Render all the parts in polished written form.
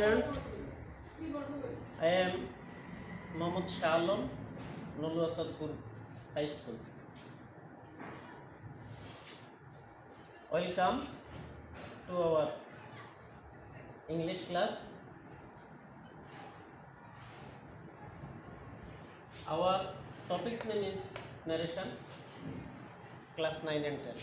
Students, I am Mohammad Shalom, Nolu Asadpur High School. Welcome to our English class. Our topic's name is narration, class 9 and 10.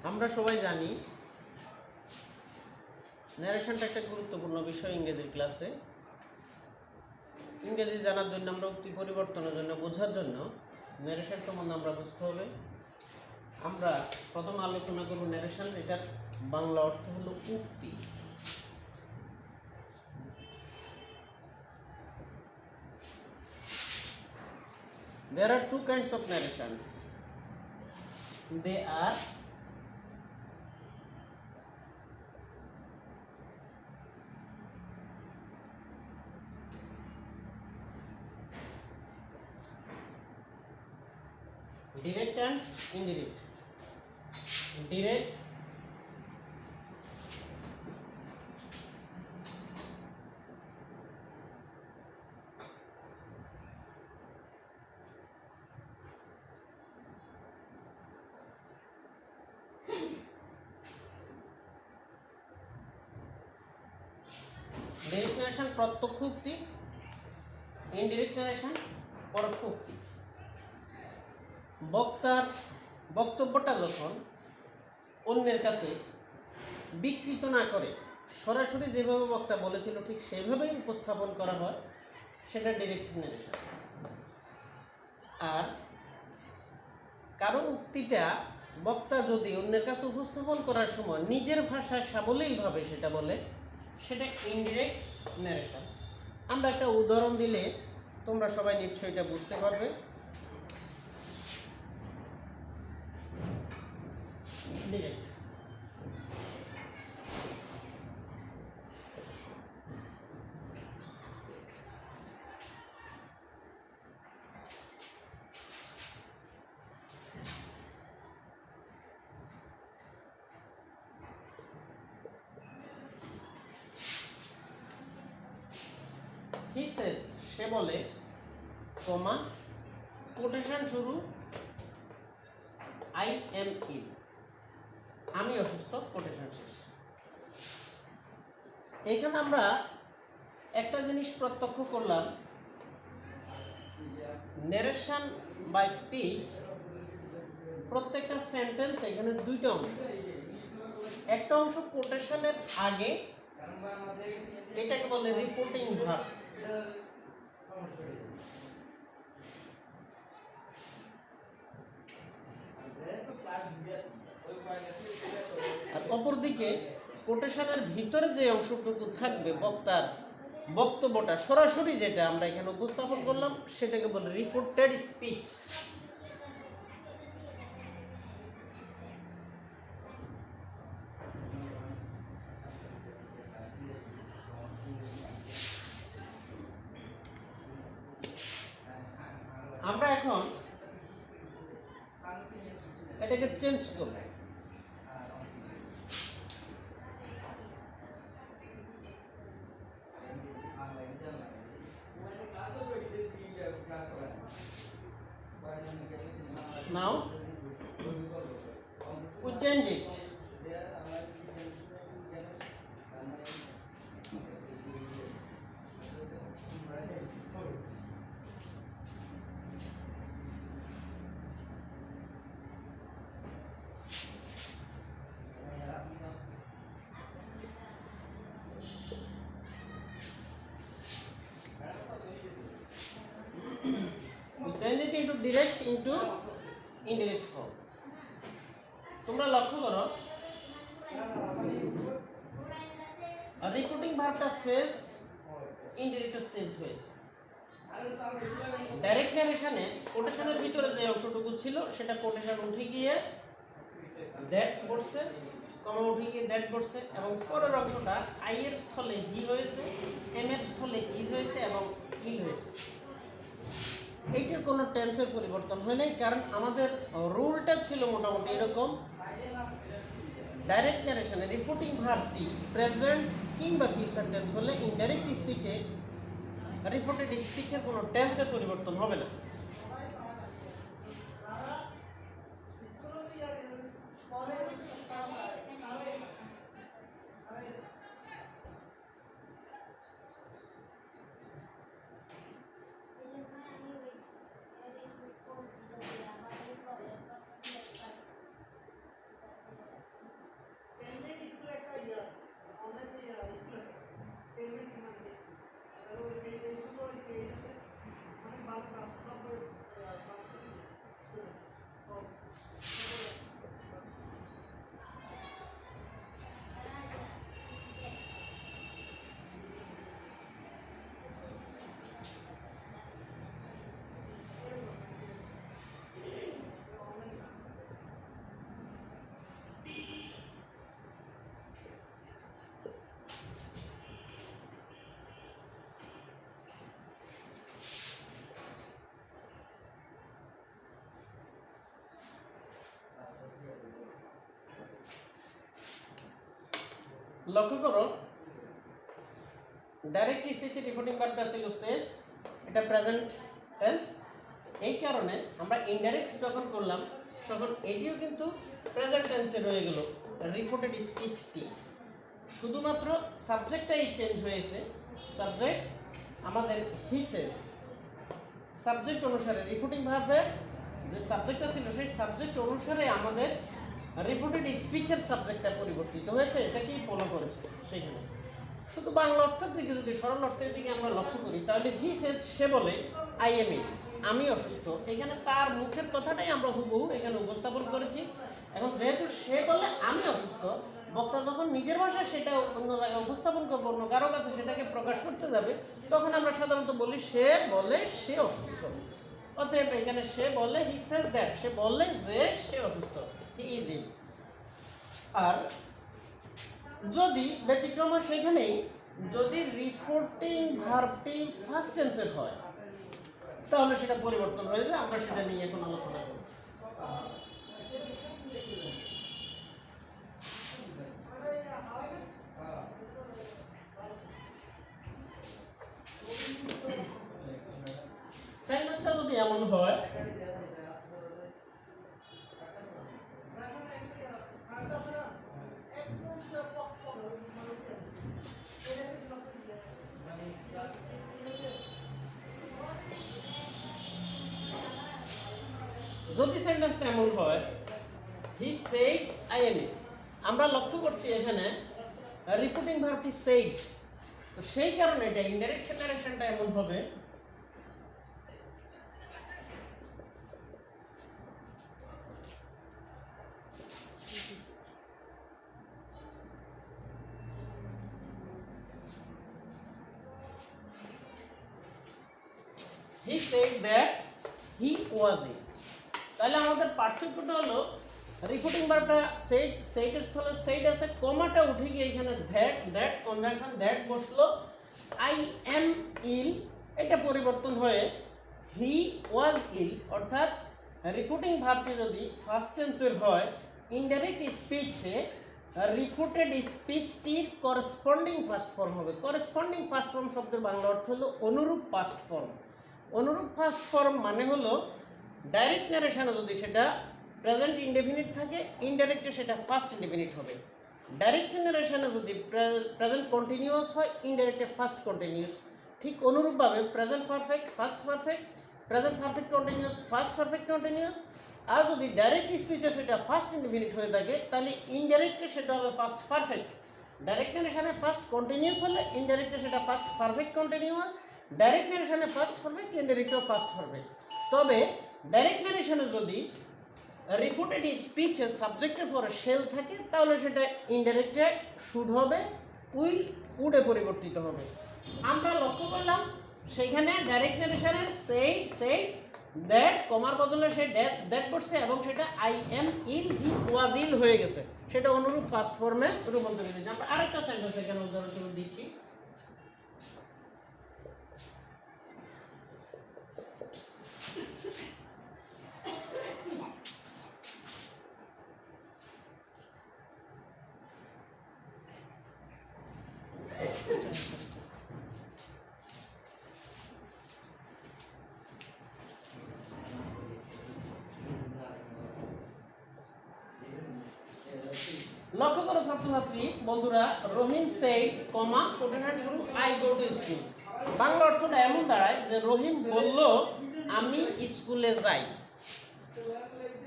আমরা সবাই জানি ন্যারেশনটা একটা গুরুত্বপূর্ণ বিষয় ইংরেজির ক্লাসে। ইংরেজি জানার জন্য, আমরা উক্তি পরিবর্তনের জন্য, বোঝার জন্য ন্যারেশন সম্বন্ধে আমরা বুঝতে হবে। আমরা প্রথম আলোচনা করব ন্যারেশন, এটার বাংলা অর্থ হলো উক্তি। There are two kinds of narrations. They are direct and indirect. Direct direct narration প্রত্যক্ষ উক্তি, ইনডিরেক্ট নারেশন পরোক্ষ উক্তি। বক্তার বক্তব্যটা যখন অন্যের কাছে বিকৃত না করে সরাসরি যেভাবে বক্তা বলেছিল ঠিক সেইভাবেই উপস্থাপন করা হয়, সেটা ডিরেক্ট নারেশন। আর কারো উক্তিটা বক্তা যদি অন্যের কাছে উপস্থাপন করার সময় নিজের ভাষায় সাবলীলভাবে সেটা বলে, সেটা ইনডিরেক্ট নারেশন। আমরা একটা উদাহরণ দিলে তোমরা সবাই নিশ্চয়ই এটা বুঝতে পারবে। Direct. He says, সে বলে, কমা কোটেশন শুরু, I am ill, আমি অসুস্থ, কোটেশন শেষ। এখানে আমরা একটা জিনিস প্রত্যক্ষ করলাম, ন্যারেশন বাই স্পিচ প্রত্যেকটা সেন্টেন্স এখানে দুইটা অংশ। একটা অংশ কোটেশনের আগে, এটাকে বলে রিপোর্টিং ভার্ব। আর অপরদিকে কোটেশনের ভিতরে যে অংশটুকু থাকবে, বক্তার বক্তব্যটা সরাসরি যেটা আমরা এখানে উপস্থাপন করলাম, সেটাকে বলে রিপোর্টেড স্পিচ। আমরা এখন এটাকে চেঞ্জ করব। Now we change it. We change it into direct into indirect form. তোমরা লক্ষ্য করো, রিপোর্টিং ভার্বটা শেষ, ইনডিরেক্ট শেষ হয়েছে। ডাইরেক্ট নারেশনে কোটেশনের ভিতরে যে অংশটুকু ছিল, সেটা কোটেশন উঠে গিয়ে দ্যাট বসছে, কমা উঠে গিয়ে দ্যাট বসছে, এবং পরের অংশটা আই এর স্থলে হি হয়েছে, এম এর স্থলে ইজ হয়েছে এবং ইল হয়েছে। এইটার কোনো টেন্সের পরিবর্তন হয় নাই, কারণ আমাদের রুলটা ছিল মোটামুটি এরকম, ডাইরেক্ট ন্যারেশনে রিপোর্টিং ভার্বটি প্রেজেন্ট কিংবা ফিউচার টেন্স হলে ইনডাইরেক্ট স্পিচে রিপোর্টেড স্পিচের কোনো টেন্সের পরিবর্তন হবে না। লক্ষ্য করো, ডাইরেক্ট স্পিচে রিপোর্টিং ভার্বটা ছিল সেজ, এটা প্রেজেন্ট টেন্স। এই কারণে আমরা ইনডাইরেক্ট যখন করলাম তখন এটিও কিন্তু প্রেজেন্ট টেন্সে রয়ে গেল রিপোর্টেড স্পিচটি। শুধুমাত্র সাবজেক্টটাই চেঞ্জ হয়েছে। সাবজেক্ট আমাদের হি সেজ, সাবজেক্ট অনুসারে রিপোর্টিং ভার্বের যে সাবজেক্টটা ছিল সেই সাবজেক্ট অনুসারে আমাদের রিপোর্টেড স্পিচের সাবজেক্টটা পরিবর্তিত হয়েছে, এটাকেই ফলো করেছে সেখানে। শুধু বাংলা অর্থের দিকে যদি সরল অর্থের দিকে আমরা লক্ষ্য করি তাহলে হি সেজ, সে বলে, আই এম ইল, আমি অসুস্থ। এখানে তার মুখের কথাটাই আমরা হুবহু এখানে উপস্থাপন করেছি। এখন যেহেতু সে বলে আমি অসুস্থ, বক্তা যখন নিজের ভাষায় সেটা অন্য জায়গায় উপস্থাপন করবো, অন্য কারো কাছে সেটাকে প্রকাশ করতে যাবে, তখন আমরা সাধারণত বলি সে বলে সে অসুস্থ। অতএব এখানে সে বলে হি সেজ দ্যাট, সে বলে যে সে অসুস্থ, হি ইজ ইল। আর যদি ব্যতিক্রম হয় সেখানেই, যদি রিপোর্টিং ভার্বটি ফার্স্ট টেন্সের হয় তাহলে সেটা পরিবর্তন হয়ে যায়। আমরা সেটা নিয়ে এখন আলোচনা করব। সেন্টেন্সটা যদি এমন হয়, যদি সেন্টেন্সটা এমন হয় হি সেড আই এম ইট, আমরা লক্ষ্য করছি এখানে রিপোর্টিং ভার্বটি সেড, তো সেই কারণে এটা ইনডাইরেক্ট ন্যারেশনটা এমন হবে he said that he was it। তাহলে আমাদের পার্থক্যটা হলো রিপোর্টিং ভার্বটা সেড, সেডের স্থলে সেড আছে, কমাটা উঠে গিয়ে এখানে দ্যাট কনজাংশন দ্যাট বসলো, আই এম ইল এটা পরিবর্তন হয়ে হি ওয়াজ ইল। অর্থাৎ রিপোর্টিং ভার্বটি যদি ফার্স্ট টেন্সের হয়, ইনডাইরেক্ট স্পিচে রিপোর্টেড স্পিচটির করসপন্ডিং ফার্স্ট ফর্ম হবে। করসপন্ডিং ফার্স্ট ফর্ম শব্দের বাংলা অর্থ হলো অনুরূপ ফার্স্ট ফর্ম। অনুরূপ ফার্স্ট ফর্ম মানে হলো ডাইরেক্ট ন্যারেশনে যদি সেটা প্রেজেন্ট ইনডেফিনিট থাকে, ইনডাইরেক্টে সেটা ফার্স্ট ইনডেফিনিট হবে। ডাইরেক্ট ন্যারেশনে যদি প্রেজেন্ট কন্টিনিউয়াস হয়, ইনডাইরেক্টে ফার্স্ট কন্টিনিউয়াস। ঠিক অনুরূপভাবে present perfect past perfect, present perfect continuous past perfect continuous. আর যদি ডাইরেক্ট স্পিচে সেটা ফার্স্ট ইনডেফিনিট হয়ে থাকে তাহলে ইনডাইরেক্টে সেটা হবে ফার্স্ট পারফেক্ট। ডাইরেক্ট ন্যারেশনে ফার্স্ট কন্টিনিউয়াস হলে ইনডাইরেক্টে সেটা ফার্স্ট পারফেক্ট কন্টিনিউয়াস, ডাইরেক্ট ন্যারেশনে ফার্স্ট পারফেক্ট, ইনডাইরেক্টেও ফার্স্ট পারফেক্ট। তবে ডাইরেক্ট ন্যারেশনে যদি রিপোর্টেড স্পিচে সাবজেক্টের পরে শেল থাকে তাহলে সেটা ইনডাইরেক্টে শুড হবে, উইল উডে পরিবর্তিত হবে। আমরা লক্ষ্য করলাম সেখানে ডাইরেক্ট ন্যারেশনের সেড দ্যাট কমার বদলে সে দ্যাট বসছে এবং সেটা আই এম ইল হি ওয়াজ ইল হয়ে গেছে, সেটা অনুরূপ ফার্স্ট ফর্মে রূপান্তরিত হয়েছে। আমরা আরেকটা সেন্টেন্স এখানে উদাহরণস্বরূপ দিচ্ছি। লক্ষ্য করো ছাত্রছাত্রী বন্ধুরা, রহিম সেড কমা কোটেশন শুরু I go to school. Bangla অর্থটা এমন দাঁড়ায় যে রহিম বলল আমি স্কুলে যাই।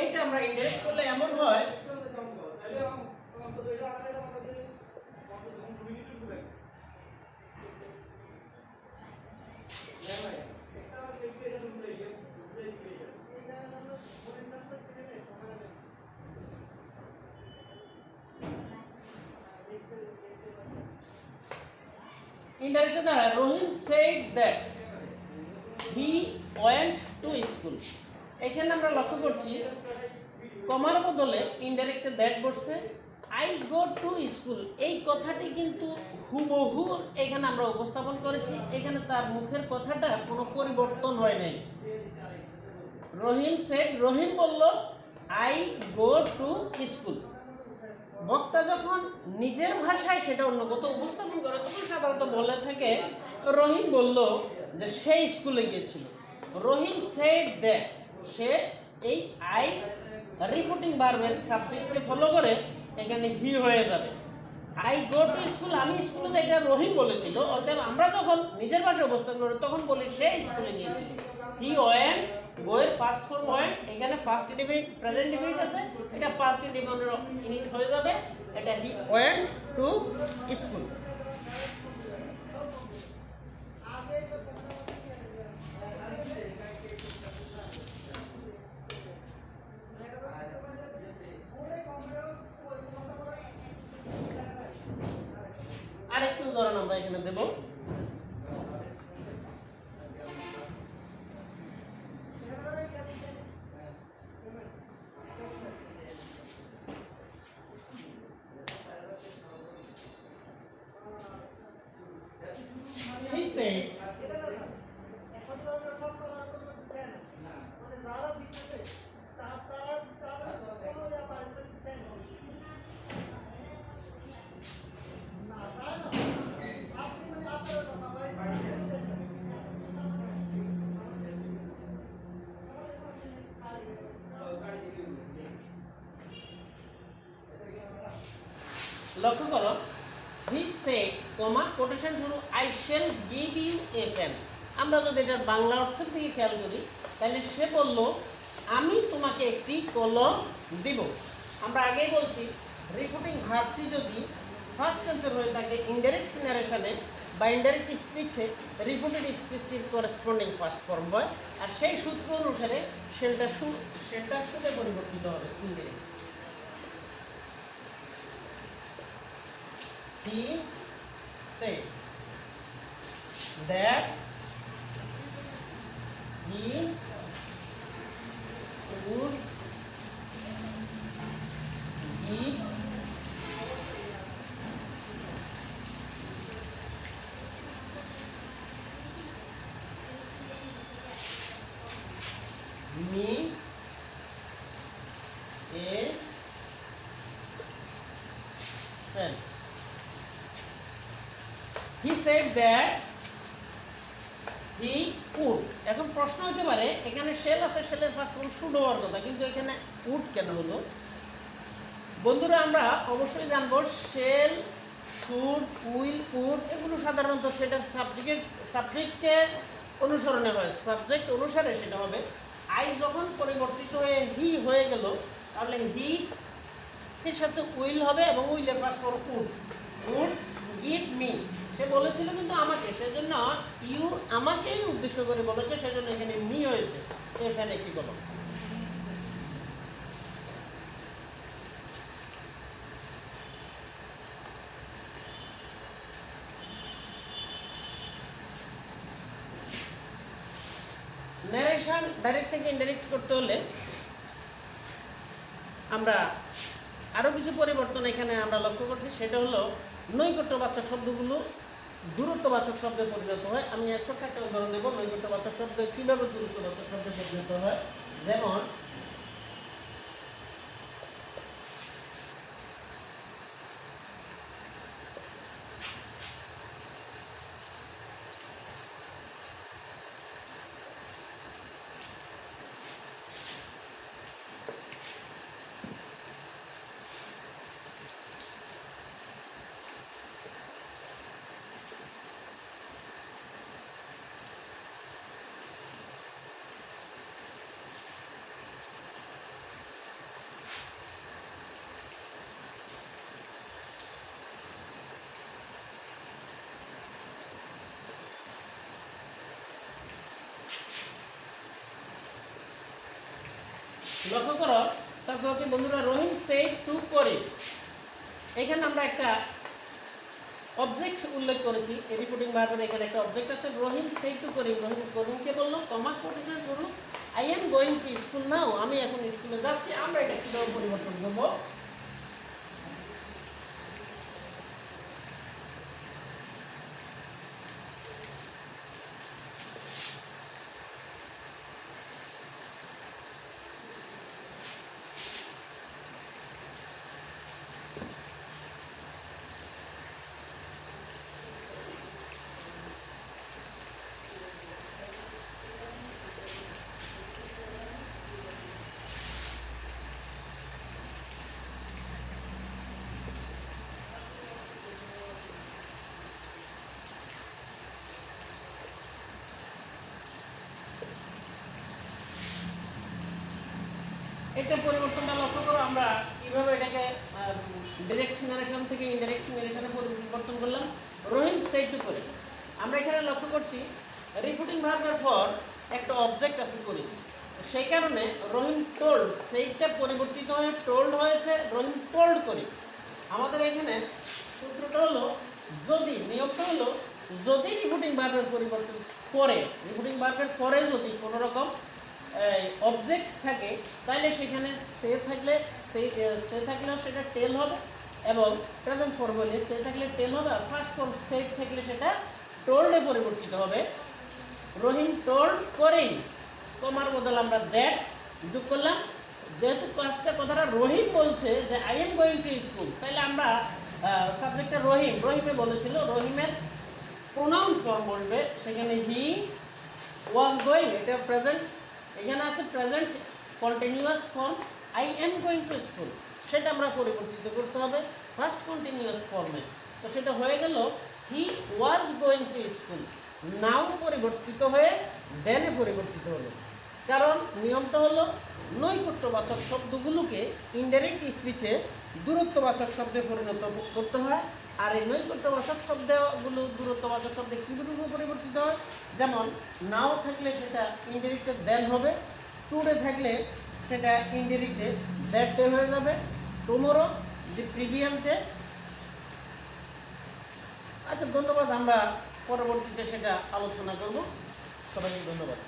এটা আমরা ইনডাইরেক্ট করলে এমন হয় ইনডাইরেক্টলি দাঁড়ায় Rahim said that he went to school. এখানে আমরা লক্ষ্য করছি কমার বদলে ইনডাইরেক্টে দ্যাট বসছে, আই গো টু স্কুল। এই কথাটি কিন্তু হুবহু এখানে আমরা উপস্থাপন করেছি। এখানে তার মুখের কথাটা কোনো পরিবর্তন হয় নাই। রহিম সেড, রহিম বলল আই গো টু স্কুল। বক্তা যখন নিজের ভাষায় সেটা অন্য কোথাও উপস্থাপন করে তখন সাধারণত বলে থাকে রহিম বলল যে সে স্কুলে গিয়েছিল। রহিম সেড দ্যাট, সে এই আই রিপোর্টিং ভার্বের সাবজেক্টকে ফলো করে এখানে হি হয়ে যাবে। আই গো টু স্কুল, আমি স্কুলে যাই, এটা রহিম বলেছিল। অতএব আমরা যখন নিজের ভাষায় উপস্থাপন করি তখন বলি সে স্কুলে গিয়েছিল। হি ওয়েন্ট, গোয়ের ফার্স্ট ফর্ম ওয়েন্ট, এখানে ফার্স্ট ইনডিফিনিট প্রেজেন্ট ইনডিফিনিট আছে, এটা পাস্ট ইনডিফিনিট হয়ে যাবে। এটা হি ওয়েন্ট টু স্কুল। আরেকটি উদাহরণ আমরা এখানে দেব। He said, লক্ষ্য করো, হি সেড কমা কোটেশন শুরু I shall give you a pen. আমরা যদি এটার বাংলা অর্থের দিকে খেয়াল করি তাহলে সে বলল আমি তোমাকে একটি কলম দিব। আমরা আগেই বলছি রিপোর্টিং ভার্বটি যদি ফার্স্ট টেন্সের হয়ে থাকে ইনডাইরেক্ট ন্যারেশনে বা ইনডাইরেক্ট স্পিচে রিপোর্টেড স্পিচটির করেসপন্ডিং ফার্স্ট ফর্ম হয়, আর সেই সূত্র অনুসারে সেটা শুনে পরিবর্তিত হবে indirect. He said that he would give me a pen. He said that he would. এখন প্রশ্ন হতে পারে এখানে শেল আছে, শেলের ফার্স্ট ফর্ম শুড হওয়ার কথা, কিন্তু এখানে উড কেন হলো? বন্ধুরা আমরা অবশ্যই জানবো শেল, শুড, উইল, উড এগুলো সাধারণত সেটার সাবজেক্টকে অনুসরণে হয়, সাবজেক্ট অনুসারে সেটা হবে। আই যখন পরিবর্তিত হয়ে হি হয়ে গেল তাহলে হি এর সাথে উইল হবে এবং উইলের past form would. Would give me, সে বলেছিল কিন্তু আমাকে, সেজন্য ইউ আমাকেই উদ্দেশ্য করে বলেছে, সেজন্য এখানে মি হয়েছে। এখানে একটি কলম। ন্যারেশন ডাইরেক্ট থেকে ইনডাইরেক্ট করতে হলে আমরা আরও কিছু পরিবর্তন এখানে আমরা লক্ষ্য করছি। সেটা হলো নৈকট্যবাচক শব্দগুলো দূরত্ববাচক শব্দে পরিণত হয়। আমি ছোট্ট একটা উদাহরণ দেবো নৈকট্যবাচক শব্দ কীভাবে দূরত্ববাচক শব্দে পরিণত হয়। যেমন লক্ষ্য করো ছাত্রছাত্রী বন্ধুরা, রহিম সেড টু করিম, এখানে আমরা একটা অবজেক্ট উল্লেখ করেছি। এই রিপোর্টিং ভার্বের এখানে একটা অবজেক্ট আছে, রহিম সেড টু করিম। রহিম করিমকে বললো কমা কোটেশন শুরু, I am going to school now, আমি এখন স্কুলে যাচ্ছি। আমরা এটা কিভাবে পরিবর্তন করবো? এটা পরিবর্তনটা লক্ষ্য করো, আমরা কিভাবে এটাকে ডাইরেক্ট নারেশন থেকে ইনডাইরেক্ট নারেশনে পরিবর্তন করলাম। রহিম সেড টু করিম, আমরা এখানে লক্ষ্য করছি রিপোর্টিং ভার্বের পর একটা অবজেক্ট আছে করিম, সেই কারণে রহিম টোল্ড, সেইটা পরিবর্তিত হয়ে টোল্ড হয়েছে, রহিম টোল্ড করিম। আমাদের এখানে সূত্রটা হলো, যদি নিয়মটা হলো, যদি রিপোর্টিং ভার্বের পরিবর্তন পরে, রিপোর্টিং ভার্বের পরে যদি কোনো রকম অবজেক্ট থাকে, তাহলে সেখানে সে থাকলে সে থাকলেও সেটা টেল হবে, এবং প্রেজেন্ট ফর্ম হলে সে থাকলে টেল হবে, আর ফার্স্ট ফর্ম সেট থাকলে সেটা টোল্ডে পরিবর্তিত হবে। রহিম টোল্ড করিম, কমার বদলে আমরা দ্যাট যোগ করলাম। যেহেতু কাজটা কথাটা রহিম বলছে যে I am going to school, তাহলে আমরা সাবজেক্টটা রহিম, রহিমে বলেছিল, রহিমের প্রোনাউন ফর্ম বলবে, সেখানে হি ওয়াজ গোয়িং, এটা প্রেজেন্ট, এখানে আছে present continuous form I am going to school, সেটা আমরা পরিবর্তিত করতে হবে ফার্স্ট কন্টিনিউয়াস ফর্মে। তো সেটা হয়ে গেল হি ওয়াজ গোয়িং টু স্কুল, নাও পরিবর্তিত হয়ে দেনে পরিবর্তিত হলো। কারণ নিয়মটা হলো নৈকট্যবাচক শব্দগুলোকে ইনডাইরেক্ট স্পিচে দূরত্ববাচক শব্দে পরিণত করতে হয়। আর এই নৈকট্যবাচক শব্দগুলো দূরত্ববাচক শব্দে কীভাবে পরিবর্তিত হয়, যেমন নাও থাকলে সেটা ইনডাইরেক্টে দেন হবে, টুডে থাকলে সেটা ইনডাইরেক্টে দ্যাট ডে হয়ে যাবে, টুমোরো দি প্রিভিয়াস ডে। আচ্ছা, ধন্যবাদ, আমরা পরবর্তীতে সেটা আলোচনা করব। সবাইকে ধন্যবাদ।